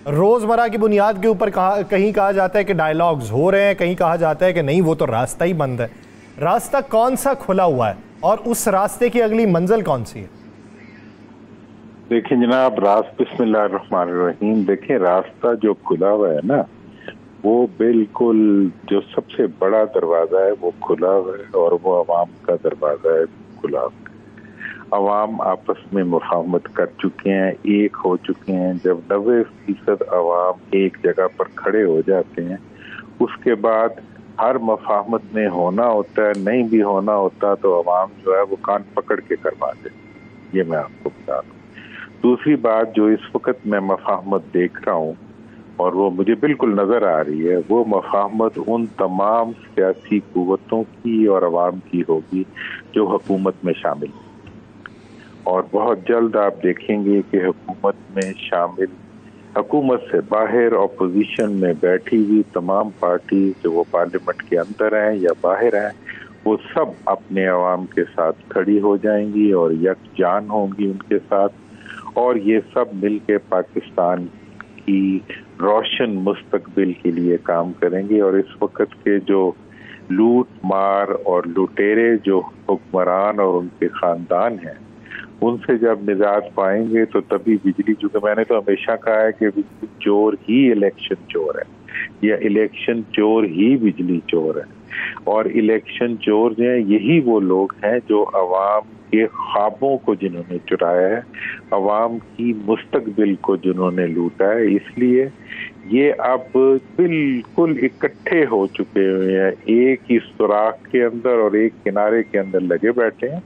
रोज़मर्रा की बुनियाद के ऊपर कहीं कहा जाता है कि डायलॉग्स हो रहे हैं, कहीं कहा जाता है कि नहीं वो तो रास्ता ही बंद है। रास्ता कौन सा खुला हुआ है और उस रास्ते की अगली मंजिल कौन सी है? देखिए जनाब, बिस्मिल्लाहिर्रहमानिर्रहीम। देखिए रास्ता जो खुला हुआ है ना, वो बिल्कुल जो सबसे बड़ा दरवाज़ा है वो खुला हुआ है और वो अवाम का दरवाज़ा है खुला हुआ है। अवाम आपस में मुफाहमत कर चुके हैं, एक हो चुके हैं। जब 90% अवाम एक जगह पर खड़े हो जाते हैं, उसके बाद हर मुफाहमत में होना होता है, नहीं भी होना होता तो अवाम जो है वो कान पकड़ के करवा देते। ये मैं आपको बता दूं। दूसरी बात जो इस वक्त मैं मुफाहमत देख रहा हूँ और वो मुझे बिल्कुल नजर आ रही है, वो मुफाहमत उन तमाम सियासी कुव्वतों की और अवाम की होगी जो हुकूमत में शामिल, और बहुत जल्द आप देखेंगे कि हुकूमत में शामिल, हुकूमत से बाहर अपोजिशन में बैठी हुई तमाम पार्टी जो वो पार्लियामेंट के अंदर हैं या बाहर हैं, वो सब अपने अवाम के साथ खड़ी हो जाएंगी और यकजान होंगी उनके साथ, और ये सब मिलके पाकिस्तान की रोशन मुस्तकबिल के लिए काम करेंगे। और इस वक्त के जो लूट मार और लुटेरे जो हुक्मरान और उनके खानदान हैं, उनसे जब निजात पाएंगे तो तभी बिजली, चूंकि मैंने तो हमेशा कहा है कि बिजली चोर ही इलेक्शन चोर है, या इलेक्शन चोर ही बिजली चोर है। और इलेक्शन चोर जो है यही वो लोग हैं जो अवाम के ख्वाबों को जिन्होंने चुराया है, अवाम की मुस्तकबिल को जिन्होंने लूटा है। इसलिए ये अब बिल्कुल इकट्ठे हो चुके हुए हैं, एक ही सुराख के अंदर और एक किनारे के अंदर लगे बैठे हैं।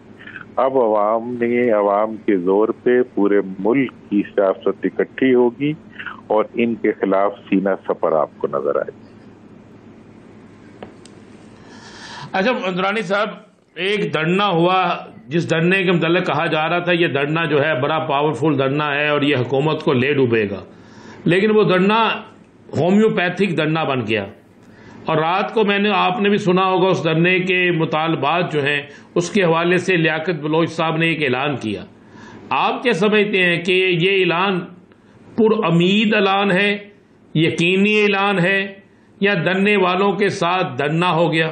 अब अवाम के जोर पे पूरे मुल्क की सियासत इकट्ठी होगी और इनके खिलाफ सीना सफर आपको नजर आएगी। अच्छा दुरानी साहब, एक धरना हुआ जिस धरने के मतलब कहा जा रहा था ये धरना जो है बड़ा पावरफुल धरना है और ये हुकूमत को ले डूबेगा, लेकिन वो धरना होम्योपैथिक धरना बन गया। और रात को आपने भी सुना होगा उस धरने के मुतालबात जो हैं उसके हवाले से लियाकत बलोच साहब ने एक ऐलान किया। आप क्या समझते हैं कि ये ऐलान पुरउम्मीद ऐलान है, यकीनी ऐलान है, या धरने वालों के साथ धरना हो गया?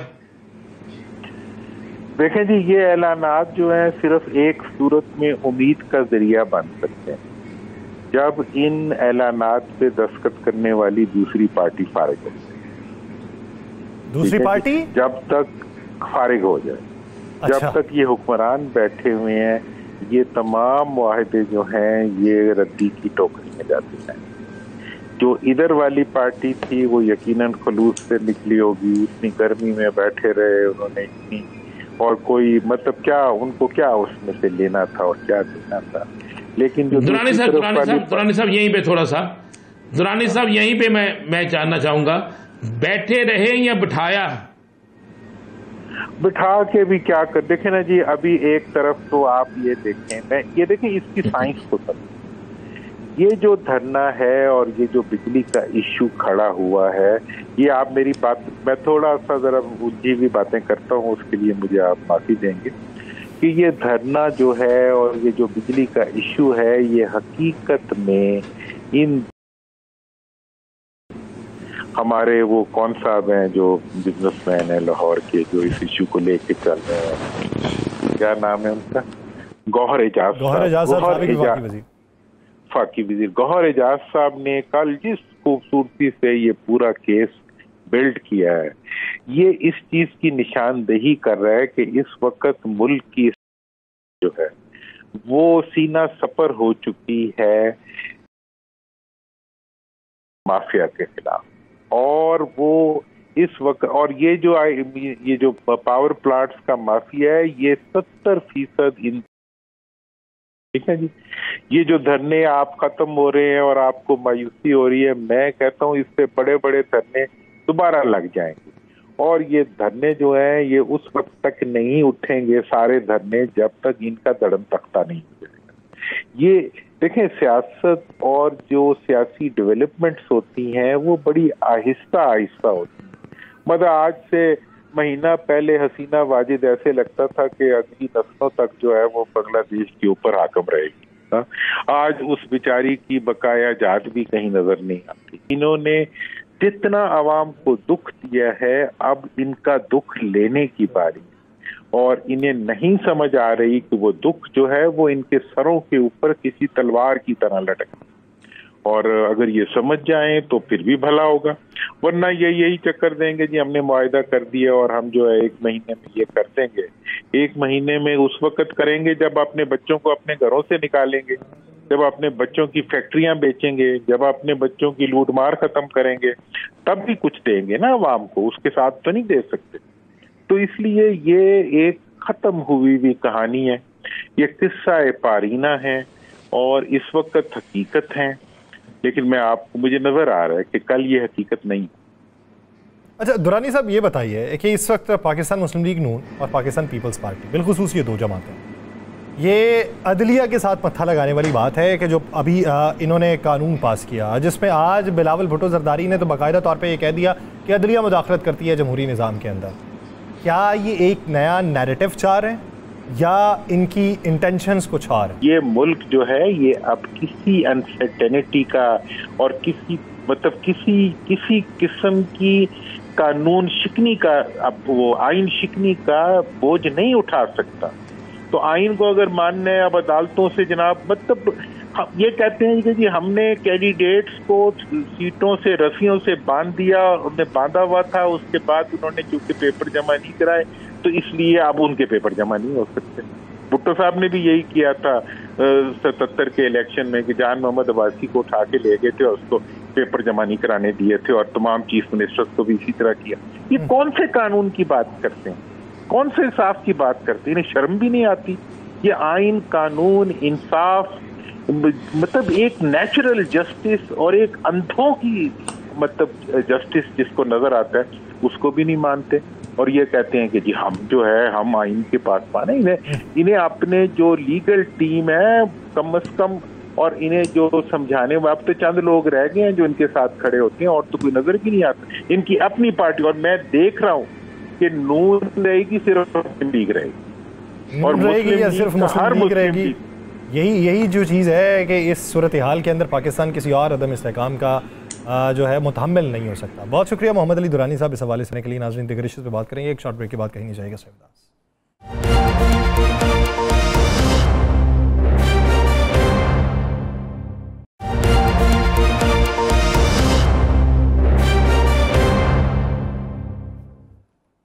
देखें जी, ये ऐलानात जो हैं सिर्फ एक सूरत में उम्मीद का जरिया बन सकते हैं, जब इन ऐलानात पे दस्तखत करने वाली दूसरी पार्टी फारिग हो जाए। दूसरी पार्टी जब तक फारिग हो जाए, अच्छा। जब तक ये हुक्मरान बैठे हुए हैं, ये तमाम मुआहदे जो हैं ये रद्दी की टोकरी में जाते हैं। जो इधर वाली पार्टी थी वो यकीनन खलूस से निकली होगी, इतनी गर्मी में बैठे रहे उन्होंने, इतनी, और कोई मतलब क्या उनको क्या उसमें से लेना था और क्या देना था। लेकिन जो दुरानी साहब यहीं पे थोड़ा सा, दुरानी साहब यहीं पे मैं जानना चाहूंगा, बैठे रहे या बिठाया? बिठा के भी क्या कर, देखें ना जी, अभी एक तरफ तो आप ये देखें इसकी साइंस को समझें। ये जो धरना है और ये जो बिजली का इश्यू खड़ा हुआ है, ये आप मेरी बात, मैं थोड़ा सा जरा उलझी हुई बातें करता हूँ, उसके लिए मुझे आप माफी देंगे कि ये धरना जो है और ये जो बिजली का इश्यू है, ये हकीकत में इन हमारे वो कौन साहब हैं जो बिजनेसमैन है लाहौर के, जो इस इश्यू को लेके चल रहे हैं, क्या नाम है उनका, गौहर एजाज फाकी वजीर गौहर एजाज साहब ने कल जिस खूबसूरती से ये पूरा केस बिल्ड किया है, ये इस चीज की निशानदेही कर रहा है कि इस वक्त मुल्क की जो है वो सीना सपर हो चुकी है माफिया के खिलाफ। और वो इस वक्त, और ये जो पावर प्लांट्स का माफिया है, ये 70% इन, ठीक है जी। ये जो धरने आप खत्म हो रहे हैं और आपको मायूसी हो रही है, मैं कहता हूँ इससे बड़े बड़े धरने दोबारा लग जाएंगे। और ये धरने जो है ये उस वक्त तक नहीं उठेंगे सारे धरने जब तक इनका धड़म तख्ता नहीं हो जाएगा। ये देखें, सियासत और जो सियासी डेवलपमेंट्स होती हैं वो बड़ी आहिस्ता आहिस्ता होती हैं। मतलब आज से महीना पहले हसीना वाजिद ऐसे लगता था कि अगली नस्लों तक जो है वो बांग्लादेश के ऊपर हाकम रहेगी। आज उस बेचारी की बकाया जात भी कहीं नजर नहीं आती। इन्होंने जितना आवाम को दुख दिया है, अब इनका दुख लेने की बारी, और इन्हें नहीं समझ आ रही कि वो दुख जो है वो इनके सरों के ऊपर किसी तलवार की तरह लटक, और अगर ये समझ जाएं तो फिर भी भला होगा, वरना ये यही चक्कर देंगे जी हमने मुआहिदा कर दिया और हम जो है 1 महीने में ये कर देंगे। 1 महीने में उस वक्त करेंगे जब अपने बच्चों को अपने घरों से निकालेंगे, जब अपने बच्चों की फैक्ट्रियां बेचेंगे, जब अपने बच्चों की लूटमार खत्म करेंगे, तब भी कुछ देंगे ना आवाम को, उसके साथ तो नहीं दे सकते। तो इसलिए ये एक खत्म हुई कहानी है, ये किस्सा पारीना है और इस वक्त हकीकत है, लेकिन मुझे नजर आ रहा है कि कल ये हकीकत नहीं। अच्छा दुरानी साहब, ये बताइए कि इस वक्त पाकिस्तान मुस्लिम लीग नून और पाकिस्तान पीपल्स पार्टी, बिलखुसूस ये 2 जमातें, ये अदलिया के साथ मत्था लगाने वाली बात है कि जो अभी इन्होंने कानून पास किया जिसमें आज बिलावल भुट्टो जरदारी ने तो बाकायदा तौर पे ये कह दिया कि अदलिया मुदाखलत करती है जमहूरी निज़ाम के अंदर। क्या ये एक नया नैरेटिव चाह रहे हैं या इनकी इंटेंशंस कुछ और है? ये मुल्क जो है ये अब किसी अनसर्टेनिटी का और किसी किस्म की कानून शिकनी का, अब वो आइन शिकनी का बोझ नहीं उठा सकता। तो आइन को अगर मानना है अब अदालतों से जनाब, मतलब ये कहते हैं कि जी हमने कैंडिडेट्स को सीटों से रस्सियों से बांध दिया, उन्हें बांधा हुआ था, उसके बाद उन्होंने चूंकि पेपर जमा नहीं कराए तो इसलिए अब उनके पेपर जमा नहीं हो सकते। भुट्टो साहब ने भी यही किया था 77 के इलेक्शन में कि जान मोहम्मद अब्बासी को उठा के ले गए थे और उसको पेपर जमा नहीं कराने दिए थे, और तमाम चीफ मिनिस्टर्स को भी इसी तरह किया। ये कौन से कानून की बात करते हैं, कौन से इंसाफ की बात करते हैं? इन्हें शर्म भी नहीं आती? ये आइन, कानून, इंसाफ, मतलब एक नेचुरल जस्टिस और एक अंधों की मतलब जस्टिस जिसको नजर आता है उसको भी नहीं मानते, और ये कहते हैं कि जी हम जो है हम आइन के पास माने। इन्हें अपने जो लीगल टीम है कम से कम और इन्हें जो समझाने, अब तो चंद लोग रह गए हैं जो इनके साथ खड़े होते हैं, और तो कोई नजर भी नहीं आता। इनकी अपनी पार्टी, और मैं देख रहा हूँ कि नून रहेगी सिर्फ मुस्लिम लीग रहेगी, और रहेगी या सिर्फ मुस्लिम लीग रहेगी। यही जो चीज़ है कि इस सूरत हाल के अंदर पाकिस्तान किसी और अदम इस्तेहकाम का जो है मुतहम्मिल नहीं हो सकता। बहुत शुक्रिया मोहम्मद अली दुरानी साहब इस हवाले से के लिए। नाज़रीन दीगर इश्यूज़ पे बात करेंगे, एक शॉर्ट ब्रेक के बाद कहीं नहीं जाएगा। सैयदास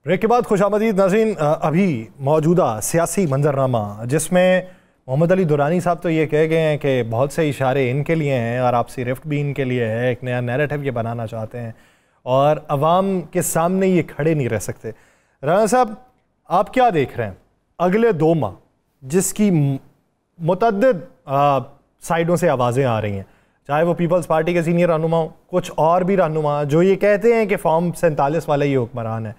ब्रेक के बाद खुशामदीद नाज़रीन। अभी मौजूदा सियासी मंजरनामा जिसमें मोहम्मद अली दुरानी साहब तो ये कह गए हैं कि बहुत से इशारे इनके लिए हैं और आपसी रिफ्ट भी इनके लिए है, एक नया नैरेटिव ये बनाना चाहते हैं और अवाम के सामने ये खड़े नहीं रह सकते। राना साहब, आप क्या देख रहे हैं अगले 2 माह जिसकी मुतअद्दिद साइडों से आवाज़ें आ रही हैं, चाहे वो पीपल्स पार्टी के सीनियर रहनुमा हो, कुछ और भी रहनुमा जो ये कहते हैं कि फॉर्म 47 वाला ये हुक्मरान है,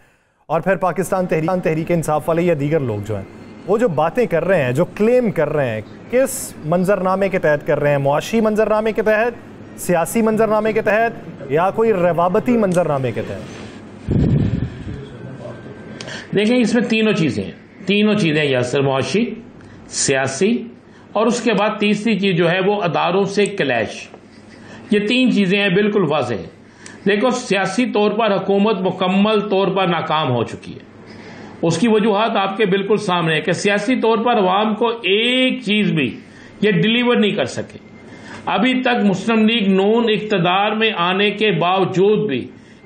और फिर पाकिस्तान तहरीक इंसाफ वाले या दीगर लोग जो हैं वो जो बातें कर रहे हैं, जो क्लेम कर रहे हैं, किस मंजरनामे के तहत कर रहे हैं? मुआशी मंजरनामे के तहत, सियासी मंजरनामे के तहत, या कोई रवाबती मंजरनामे के तहत? देखिए, इसमें तीनों चीज़ें यासर, मुआशी, सियासी, और उसके बाद तीसरी चीज़ जो है वो अदारों से क्लैश। ये 3 चीज़ें हैं, बिल्कुल वाज़ेह है। देखो, सियासी तौर पर हुकूमत मुकम्मल तौर पर नाकाम हो चुकी है। उसकी वजूहात आपके बिल्कुल सामने है कि सियासी तौर पर अवाम को एक चीज भी ये डिलीवर नहीं कर सके। अभी तक मुस्लिम लीग नून इख्तिदार में आने के बावजूद भी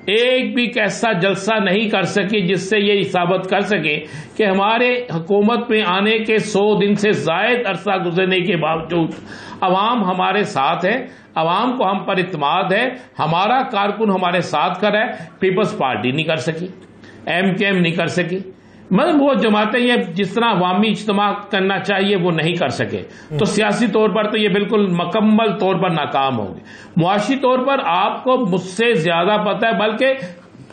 एक भी कैसा जलसा नहीं कर सकी जिससे ये साबित कर सके कि हमारे हुकूमत में आने के 100 दिन से जायद अरसा गुजरने के बावजूद अवाम हमारे साथ है, अवाम को हम पर इत्मीनान है, हमारा कारकुन हमारे साथ खड़ा है। पीपल्स पार्टी नहीं कर सकी, MKM नहीं कर सकी, मतलब वो जमातें ये जिस तरह अवामी इज्तिमा करना चाहिए वो नहीं कर सके। तो सियासी तौर पर तो ये बिल्कुल मुकम्मल तौर पर नाकाम हो गए। मुआशी तौर पर आपको मुझसे ज्यादा पता है, बल्कि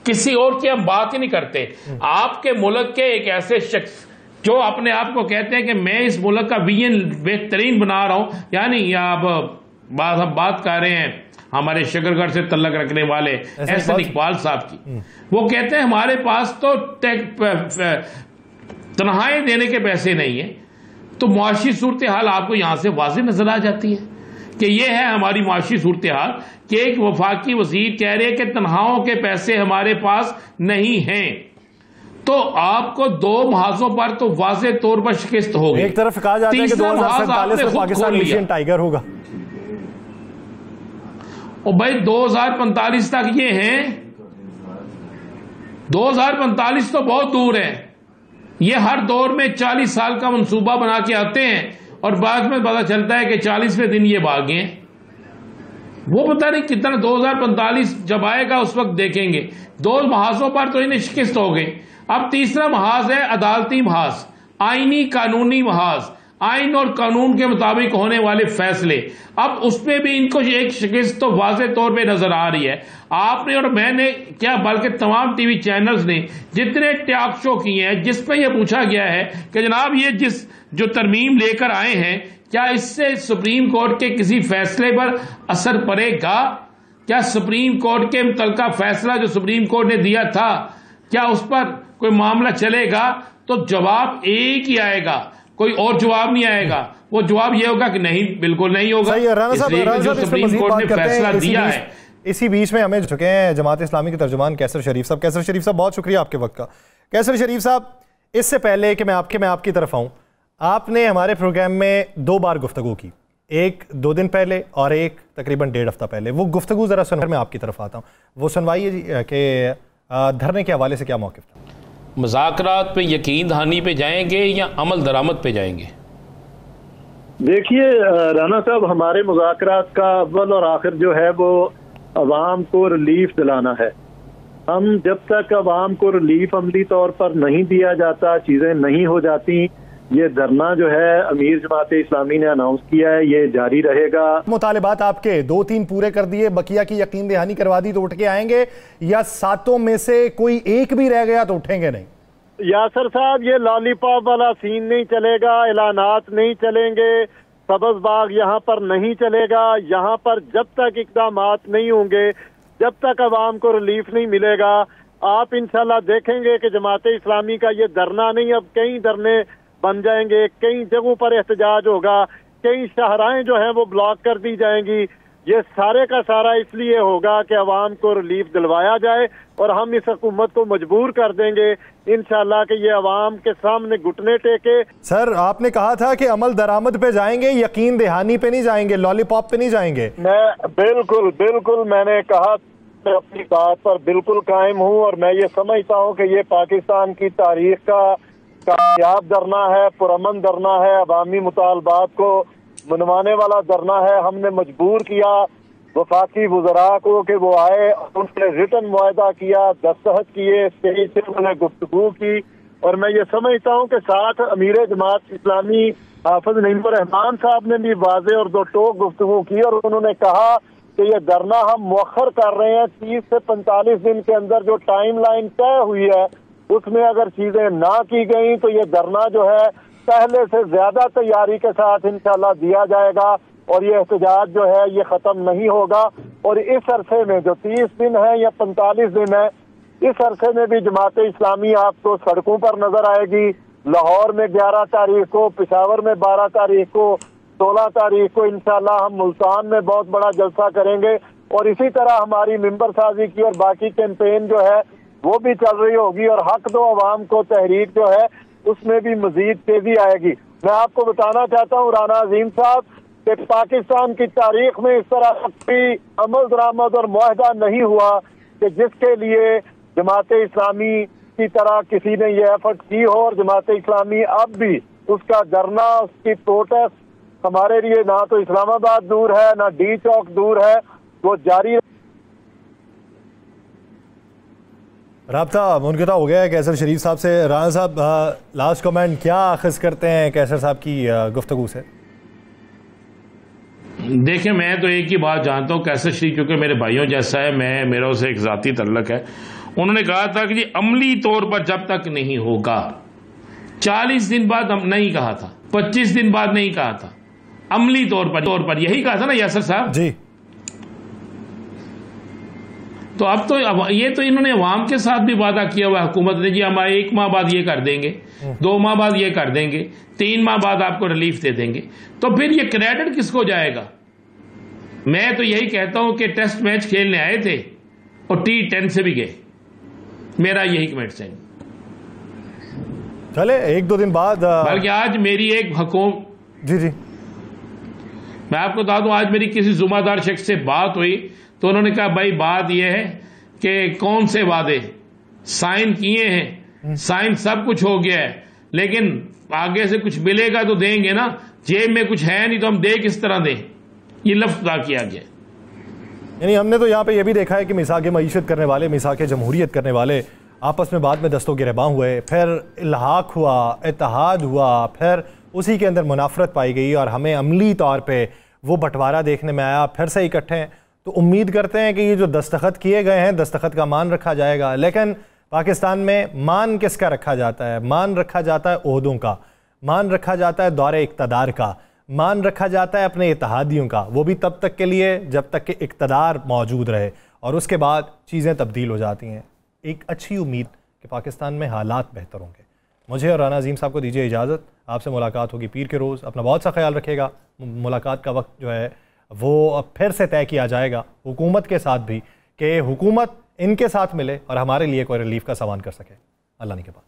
किसी और की हम बात ही नहीं करते। आपके मुल्क के एक ऐसे शख्स जो अपने आप को कहते हैं कि मैं इस मुल्क का विजन बेहतरीन बना रहा हूं, यानी आप बात कर रहे हैं हमारे शकरगढ़ से तल्लक रखने वाले एहसन इकबाल साहब की, वो कहते हैं हमारे पास तो तनख्वाहें देने के पैसे नहीं है। तो मुआशी सूरत हाल आपको यहां से वाज़ेह नजर आ जाती है कि ये है हमारी मुआशी सूरत हाल कि एक वफाकी वजीर कह रहे हैं कि तनख्वाहों के पैसे हमारे पास नहीं हैं। तो आपको 2 महाजों पर तो वाज़ेह तौर पर शिकस्त होगी। एक तरफ कहा जाता है कि 2047 में पाकिस्तान एशियन टाइगर होगा, और भाई 2045 तक ये हैं, 2045 तो बहुत दूर है। ये हर दौर में 40 साल का मंसूबा बना के आते हैं और बाद में पता चलता है कि 40वें दिन ये भागे हैं। वो पता नहीं कितना 2045 जब आएगा उस वक्त देखेंगे। 2 महाजों पर तो इन्हें शिकस्त हो गई। अब तीसरा महाज है अदालती महाज, आईनी कानूनी महाज, आइन और कानून के मुताबिक होने वाले फैसले। अब उसमें भी इनको एक शिकस्त तो वाज़ेह तौर पे नजर आ रही है। आपने और मैंने क्या बल्कि तमाम टीवी चैनल्स ने जितने टॉक शो किए हैं जिसपे यह पूछा गया है कि जनाब ये जो तरमीम लेकर आए हैं क्या इससे सुप्रीम कोर्ट के किसी फैसले पर असर पड़ेगा, क्या सुप्रीम कोर्ट के मुतल्लिका फैसला जो सुप्रीम कोर्ट ने दिया था क्या उस पर कोई मामला चलेगा? तो जवाब एक ही आएगा, कोई और जवाब नहीं आएगा। वो जवाब ये होगा कि नहीं, बिल्कुल नहीं होगा। जो सुप्रीम कोर्ट ने फैसला दिया है। इसी बीच में हमें चुके हैं जमात इस्लामी के तर्जुमान कैसर शरीफ साहब। कैसर शरीफ साहब, बहुत शुक्रिया आपके वक्त का। कैसर शरीफ साहब, इससे पहले कि मैं आपकी तरफ आऊँ, आपने हमारे प्रोग्राम में 2 बार गुफ्तगू की, एक 2 दिन पहले और एक तकरीबन 1.5 हफ्ता पहले। वो गुफ्तगू जरा सुनकर मैं आपकी तरफ आता हूँ, वो सुनवाइए कि धरने के हवाले से क्या मौक़िफ़ था। मुज़ाकरात पे यकीन दहानी पे जाएंगे या अमल दरामद पे जाएंगे? देखिए राना साहब, हमारे मुज़ाकरात का अव्वल और आखिर जो है वो अवाम को रिलीफ दिलाना है। हम जब तक अवाम को रिलीफ अमली तौर पर नहीं दिया जाता, चीज़ें नहीं हो जाती, ये धरना जो है अमीर जमात इस्लामी ने अनाउंस किया है, ये जारी रहेगा। मुतालिबात आपके 2-3 पूरे कर दिए, बकिया की यकीन दहानी करवा दी तो उठ के आएंगे, या 7 में से कोई एक भी रह गया तो उठेंगे नहीं? यासर साहब, ये लॉलीपॉप वाला सीन नहीं चलेगा, ऐलानात नहीं चलेंगे, सब्ज बाग यहाँ पर नहीं चलेगा। यहाँ पर जब तक इक़दामात नहीं होंगे, जब तक अवाम को रिलीफ नहीं मिलेगा, आप इंशाल्लाह देखेंगे कि जमाते इस्लामी का ये धरना नहीं, अब कई धरने बन जाएंगे, कई जगहों पर एहतजाज होगा, कई शाहराएं जो हैं वो ब्लॉक कर दी जाएंगी। ये सारे का सारा इसलिए होगा कि अवाम को रिलीफ दिलवाया जाए और हम इस हुकूमत को मजबूर कर देंगे इंशाल्लाह कि ये अवाम के सामने घुटने टेके। सर, आपने कहा था कि अमल दरामद पे जाएंगे, यकीन दहानी पे नहीं जाएंगे, लॉलीपॉप पे नहीं जाएंगे। मैं बिल्कुल मैंने कहा, मैं अपनी बात पर बिल्कुल कायम हूँ और मैं ये समझता हूँ कि ये पाकिस्तान की तारीख का कामयाब धरना है, पुरअमन धरना है, अवामी मुतालबात को मनवाने वाला धरना है। हमने मजबूर किया वफाकी वज़रा को कि वो आए, उन्होंने रिटन मुआहदा किया, दस्तखत किए, स्टेज से उन्होंने गुफ्तगू की और मैं ये समझता हूँ कि साथ अमीर जमात इस्लामी हाफिज नईमुर रहमान साहब ने भी वाज़े और दो टोक गुफ्तगू की और उन्होंने कहा कि ये धरना हम मुअख्खर कर रहे हैं 30 से 45 दिन के अंदर जो टाइम लाइन तय हुई है उसमें अगर चीजें ना की गई तो ये धरना जो है पहले से ज्यादा तैयारी के साथ इंशाल्लाह दिया जाएगा और ये एहतजाज जो है ये खत्म नहीं होगा। और इस अरसे में जो 30 दिन है या 45 दिन है, इस अरसे में भी जमात इस्लामी आपको सड़कों पर नजर आएगी। लाहौर में 11 तारीख को, पेशावर में 12 तारीख को, 16 तारीख को इंशाल्लाह हम मुल्तान में बहुत बड़ा जलसा करेंगे और इसी तरह हमारी मिंबर साजी की और बाकी कैंपेन जो है वो भी चल रही होगी और हक दो अवाम को तहरीक जो है उसमें भी मजीद तेजी आएगी। मैं आपको बताना चाहता हूँ राना अजीम साहब कि पाकिस्तान की तारीख में इस तरह कोई अमल दरामद और मुआहदा नहीं हुआ कि जिसके लिए जमात इस्लामी की तरह किसी ने ये एफर्ट की हो और जमात इस्लामी अब भी उसका धरना, उसकी प्रोटेस्ट हमारे लिए ना तो इस्लामाबाद दूर है ना डी चौक दूर है, वो जारी। राब्ता मुनक़ता हो गया है कैसर शरीफ साहब से। राना साहब, लास्ट कमेंट क्या अख़ज़ करते हैं कैसर साहब की गुफ्तगू से? देखिए, मैं तो एक ही बात जानता हूँ, कैसर शरीफ क्योंकि मेरे भाइयों जैसा है, मेरा उसे एक ज़ाती तल्लक है। उन्होंने कहा था कि जी अमली तौर पर जब तक नहीं होगा, 40 दिन बाद हम नहीं कहा था, 25 दिन बाद नहीं कहा था, अमली तौर पर यही कहा था ना यासर साहब जी। तो अब तो ये तो इन्होंने अवाम के साथ भी वादा किया हुआ हुकूमत ने, जी हम 1 माह बाद ये कर देंगे, 2 माह बाद ये कर देंगे, 3 माह बाद आपको रिलीफ दे देंगे। तो फिर ये क्रेडिट किसको जाएगा? मैं तो यही कहता हूं कि टेस्ट मैच खेलने आए थे और T10 से भी गए, मेरा यही कमेंट है। चले 1-2 दिन बाद बल्कि आज मेरी एक हुकूमत, जी मैं आपको बता दूं, आज मेरी किसी जुम्मेदार शख्स से बात हुई तो उन्होंने कहा भाई बात यह है कि कौन से वादे साइन किए हैं, साइन सब कुछ हो गया है, लेकिन आगे से कुछ मिलेगा तो देंगे ना, जेब में कुछ है नहीं तो हम दे किस तरह दें, ये लफ्ज़ अदा किया गया। यानी हमने तो यहाँ पे ये भी देखा है कि मिसाक़ मईशत करने वाले, मिसाक़ जमहूरियत करने वाले आपस में बाद में दस्तों गिरबां हुए, फिर इल्हाक हुआ, इत्तेहाद हुआ, फिर उसी के अंदर मुनाफरत पाई गई और हमें अमली तौर पे वो बंटवारा देखने में आया, फिर से इकट्ठे हैं। तो उम्मीद करते हैं कि ये जो दस्तखत किए गए हैं, दस्तखत का मान रखा जाएगा। लेकिन पाकिस्तान में मान किसका रखा जाता है? मान रखा जाता है ओहदों का, मान रखा जाता है दौरे इक़्तिदार का, मान रखा जाता है अपने इत्तेहादियों का, वो भी तब तक के लिए जब तक कि इक़्तिदार मौजूद रहे और उसके बाद चीज़ें तब्दील हो जाती हैं। एक अच्छी उम्मीद कि पाकिस्तान में हालात बेहतर होंगे। मुझे और राना अजीम साहब को दीजिए इजाज़त, आपसे मुलाकात होगी पीर के रोज़। अपना बहुत सा ख्याल रखिएगा। मुलाकात का वक्त जो है वो अब फिर से तय किया जाएगा हुकूमत के साथ भी, कि हुकूमत इनके साथ मिले और हमारे लिए कोई रिलीफ का सामान कर सके। अल्लाह ने के बाद।